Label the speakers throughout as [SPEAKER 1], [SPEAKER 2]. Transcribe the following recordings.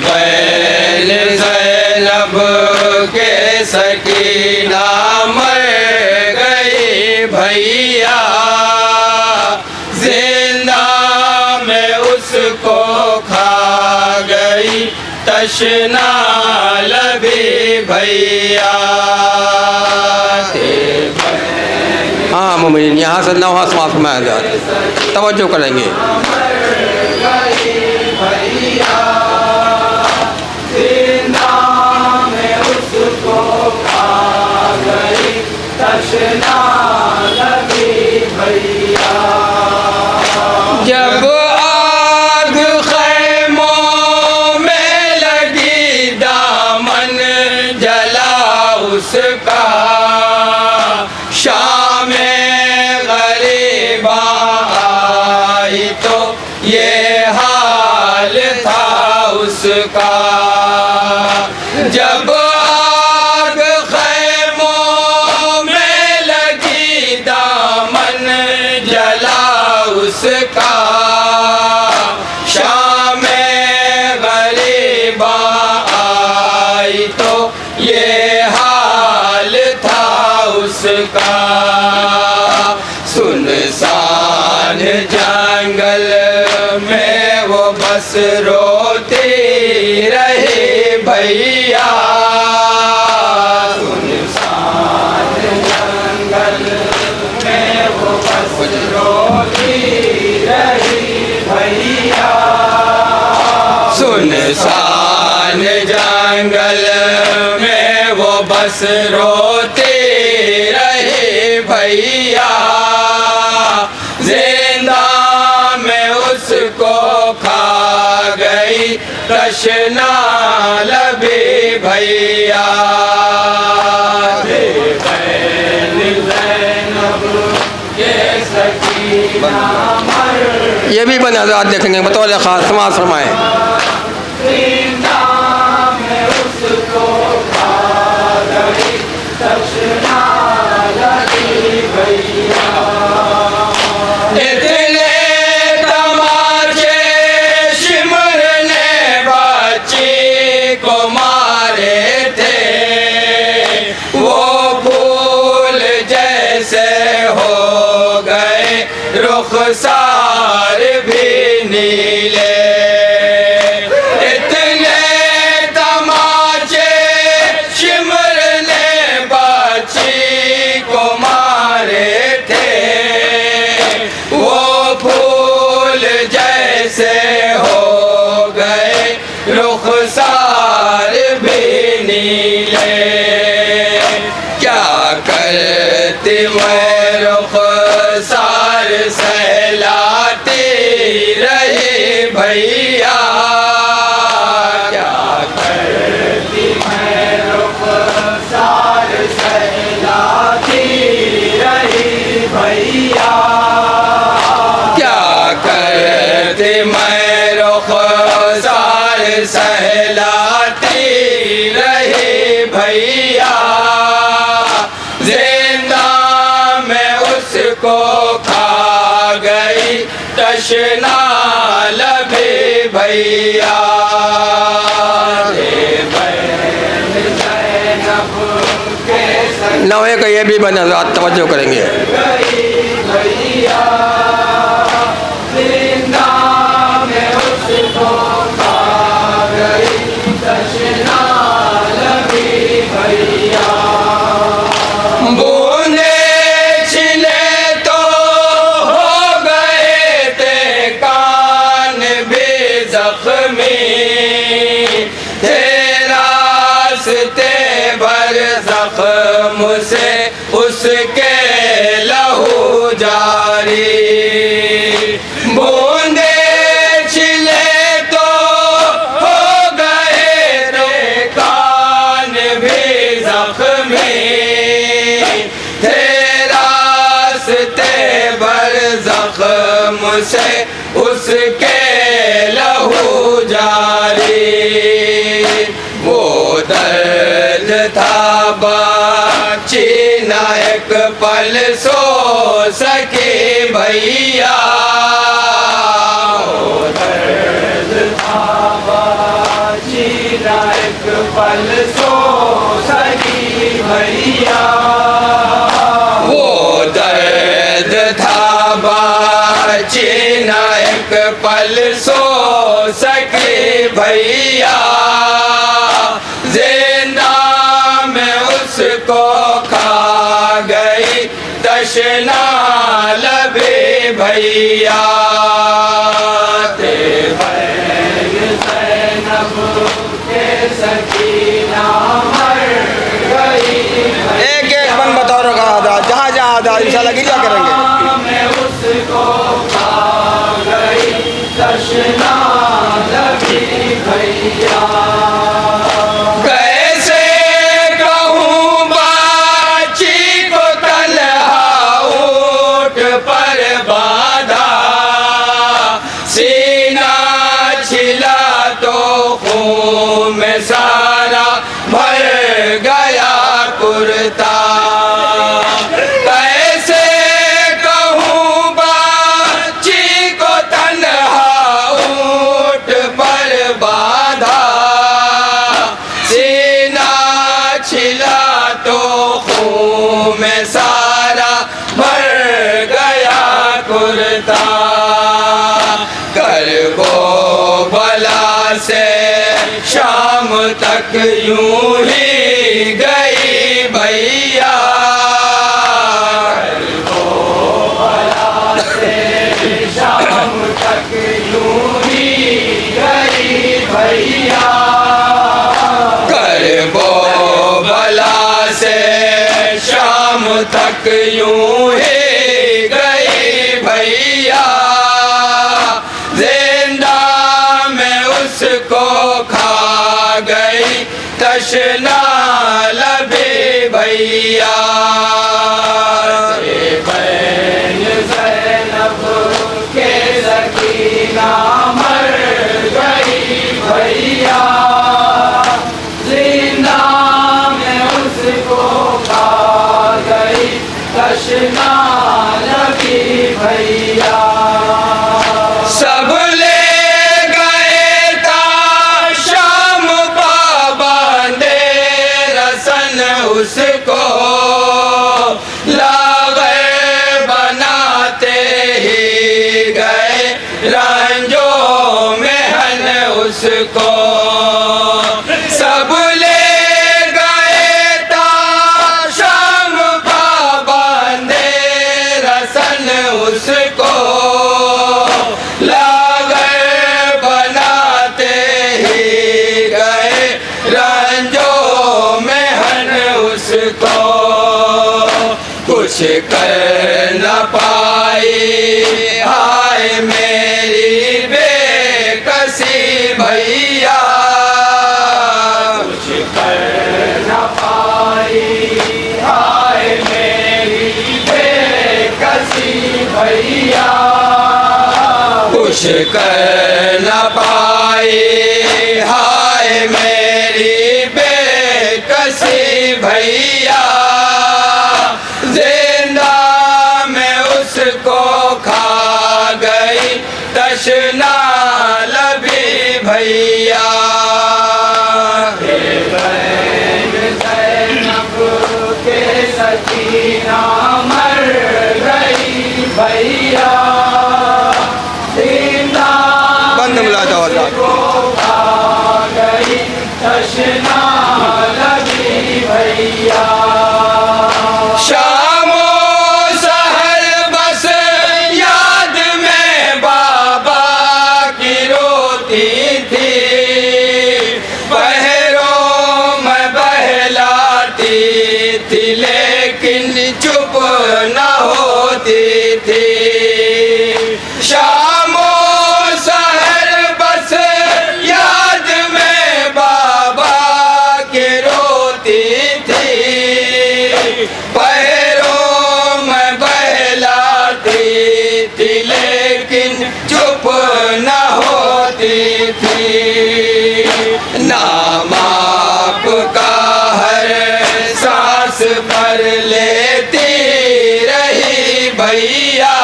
[SPEAKER 1] बहन ज़ैनब के सकीना मर गई भैया, जिंदा में उसको खा गई तशना लबी भैया। हाँ मुमिन, यहाँ से नवा समाप्त में तवज्जो करेंगे। जब आग खैमों में लगी दामन जला उसका, शाम गरीबा आई तो ये हाल था उसका। जब आग खैमों में लगी दामन जला उसका, शाम गरीबा आई तो ये हाल था उसका। सुनसान जंगल में वो बस रोती रही भैया, सुनसान जंगल में वो बस रोती रही भैया, सुनसान जंगल में वो बस रोती रही भैया, जिंदा में उसको खा गई तशना लबी भैया। ये भी बनाजात देखेंगे बतौर खास समाज फरमाएं। इतने तमाचे शिमर ने बच्ची को मारे थे, वो फूल जैसे हो गए रुखसार भी नीले। इतने तमाचे शिमर ने बच्ची को मारे थे, वो फूल जैसे हो गए रुखसार भी नीले। क्या करती मैं रुखसार सहलाती रही भैया, क्या करती मैं रुखसार सहलाती रही भैया, क्या करती मैं रुखसार सहलाती रही भैया, जिंदा में उसको खा गई तशना लबी भैया। नवे का ये भी बना तवज्जो करेंगे। बूंदे छिले तो हो गए थे कान भी जख्मी, तेरा रास्ते भर जख्म से उसके लहू जारी। बूंदे छिले तो हो गए थे कान भी जख्मी, तेरा रास्ते भर जख्म से उसके लहू जारी। वो दर्द था बच्ची न एक पल सो सके भैया, वो दर्द था
[SPEAKER 2] पल सो सकी भैया।
[SPEAKER 1] वो दर्द था बाची न एक पल सो सके भैया, जिंदा में उसको खा गई तशना लबे भैया।
[SPEAKER 3] एक एक मन बताओ रखा आधा, जहाँ जहाँ आधा इंशाल्लाह गिर जा करेंगे।
[SPEAKER 2] मैं उसको खा गई तशना लबी भैया।
[SPEAKER 1] कैसे कहूँ बाची को तन्हा ऊँट पर बांधा, सीना छिला तो खून में सारा भर गया कुर्ता। कैसे कहूँ बाची को तन्हा ऊँट पर बांधा, सीना छिला तो खून में सारा भर गया कुर्ता। कर वो बला से शाम तक यूं ही गई भैया,
[SPEAKER 2] शाम तक यूं ही गई भैया।
[SPEAKER 1] कर वो बला से शाम तक यूं ही गई भैया, जिंदा में उसको खा गई तशना लबे भैया।
[SPEAKER 2] बैन ज़ैनब के सकीना मर गई भैया, जिंदा में उसको खा गई तशना लबी भैया।
[SPEAKER 1] सब ले गए था शाम पाबंदे रसन उसको, लागे बनाते ही गए रंजो में हन उसको। सब ले गए था शाम पाबंदे रसन उसको, लागे बनाते ही गए रंजो में हन उसको। कुछ कर न पाई हाय मेरी बेकसी भैया,
[SPEAKER 2] कुछ कर न पाई हाय मेरी बेकसी भैया।
[SPEAKER 1] कुछ कर न पाई हाय मेरी बेकसी भैया, जिंदा में उसको खा गई तशना लबी भैया।
[SPEAKER 2] बैन ज़ैनब के सकीना मर गई भैया, जिंदा
[SPEAKER 3] बंद मिला दो अल्लाह।
[SPEAKER 2] को खा गई तशना लबी भैया।
[SPEAKER 1] शामो सहर बस याद में बाबा की रोती थी, पहरों में बहलाती थी लेकिन चुप न होती थी। शामो सहर बस याद में बाबा की रोती थी, पैरों में बहलाती थी लेकिन चुप न होती थी। नाम आपका हर सांस पर लेती रही भैया,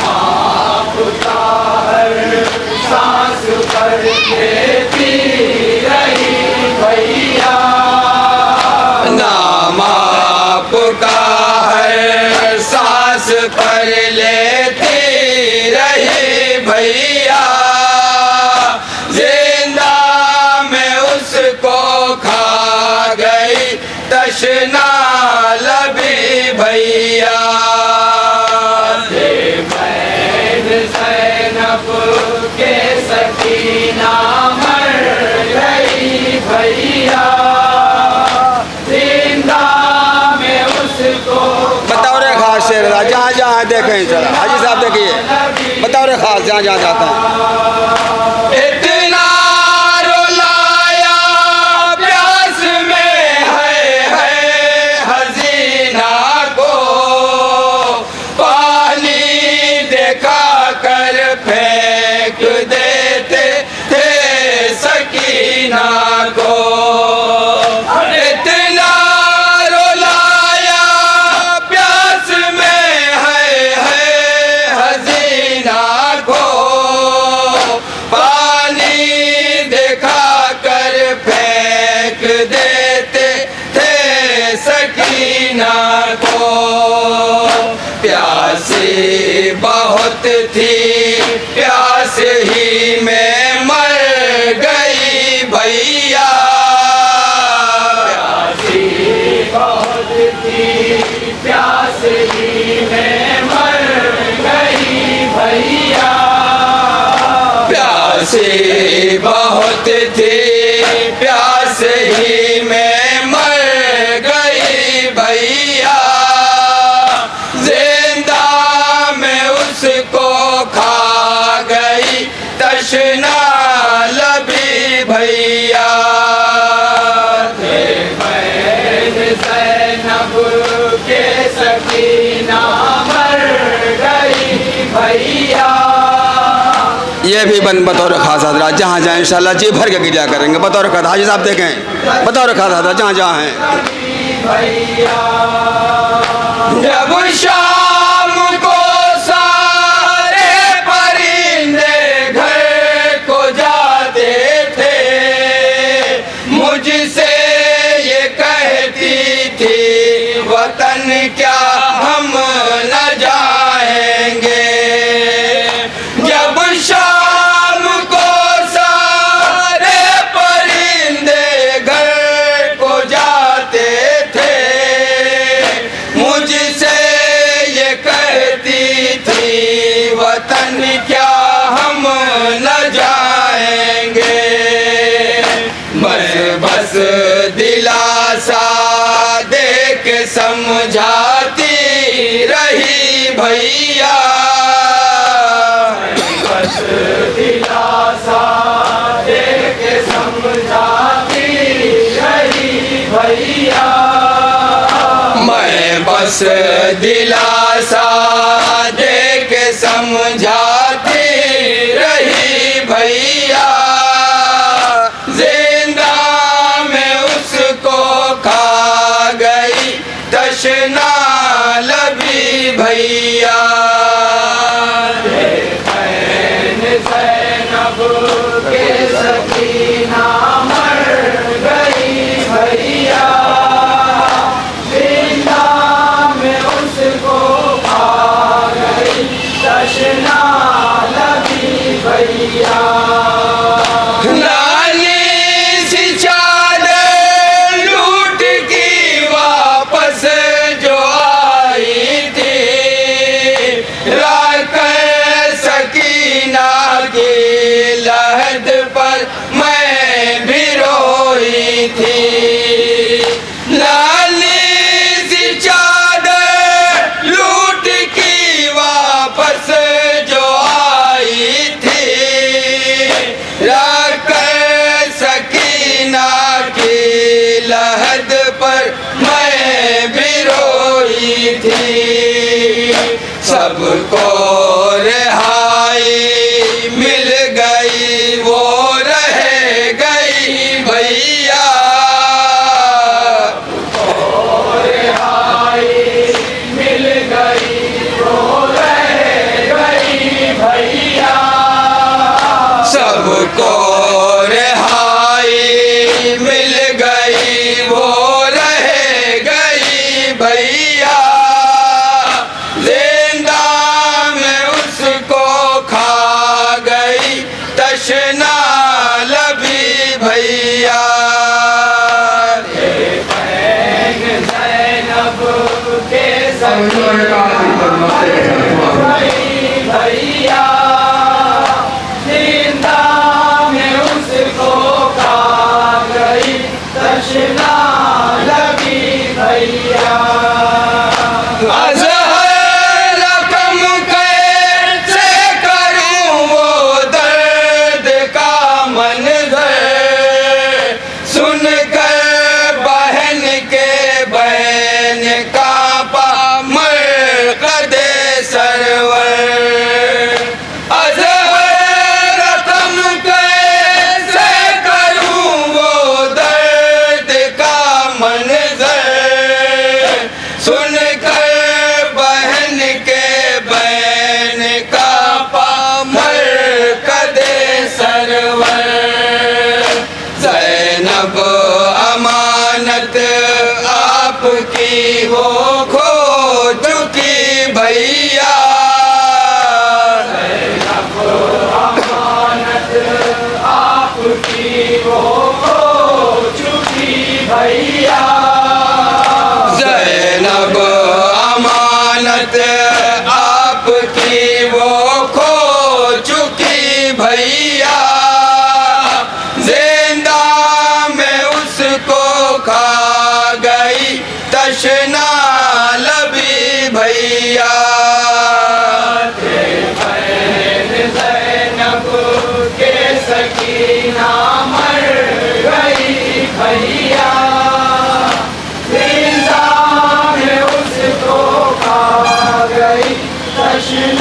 [SPEAKER 2] आपका हर सांस पर लेती भैया
[SPEAKER 3] नाम आपका है सांस पर लेती रही भैया, जिंदा में उसको खा गई तशना लबी भैया।
[SPEAKER 2] ज़ैनब के सकीना मर गई भैया, जिंदा में उसको
[SPEAKER 3] बताओ रे खास शेर जहाँ जहाँ देखें चला हाजी साहब देखिए बताओ रे खास जहाँ जहाँ जाते हैं।
[SPEAKER 2] इतना रुलाया प्यास में है हसीना को, पानी देखा कर फेंक देते थे सकीना को। इतना रुलाया प्यास में है हसीना को, पानी देखा कर फेंक देते थे सकीना को। प्यासी बहुत थी प्यास ही में मर गई भैया, प्यासी बहुत थी प्यास ही में मर गई भैया, प्यासी बहुत थी प्यास ही में मर गई भैया, जिंदा में उसको खा गई तशना लबी भैया। ज़ैनब के सकीना मर गई भैया।
[SPEAKER 3] ये भी बतौर खास हजरात जहाँ जहाँ इंशाल्लाह जी भर के गिरिया करेंगे बतौर खास। हाजी साहब देखें बतौर खास हजरात जहाँ जहाँ हैं।
[SPEAKER 2] जब शाम को सारे परिंदे घर को जाते थे, मुझसे ये कहती थी वतन क्या हम न जाएंगे। जब शाम को सारे परिंदे घर को जाते थे, मुझसे ये कहती थी वतन क्या हम न जाएंगे। बस दिलासा दे के समझाती रही भैया, बस दिलासा दे के समझाती रही भैया। मैं बस दिलासा दे के समझाती रही भैया, जिंदा में उसको खा गई तशना लबी भैया। ज़ैनब के सकीना मर गई भैया, जिंदा में उसको खा गई तशना लबी भैया। नानी सी चादर लूट की वापस जो आई थी, राकर सकीना की लहद पर मैं भी रोई थी। नानी सी चादर लूट की वापस जो आई थी, राकर सकीना की लहद पर मैं भी रोई थी। सबको रिहाई मिल गई वो रह गई भैया, रिहाई मिल गई वो रह गई भैया। सबको रिहाई मिल तशना लबी भैया ज़ैनब के भैया जिंदा में उसको खा गई तशना लबी भैया अज़हर रकम कैसे करूं वो दर्द का मंज़र सुनकर बहन के बहन का मरक़दे सरवर अज़हर रकम कैसे करूं वो दर्द का मंज़र सुनकर बहन के बहन का मरक़दे सरवर ज़ैनब अमानत आपकी वो खो चुकी भैया ज़ैनब अमानत आपकी वो खो चुकी भैया ज़ैनब अमानत आपकी वो खो चुकी भैया जिंदा में उसको खा गई तशना लबी भैया ज़ैनब के सकीना मर गई भैया जिंदा में उसको खा गई तशना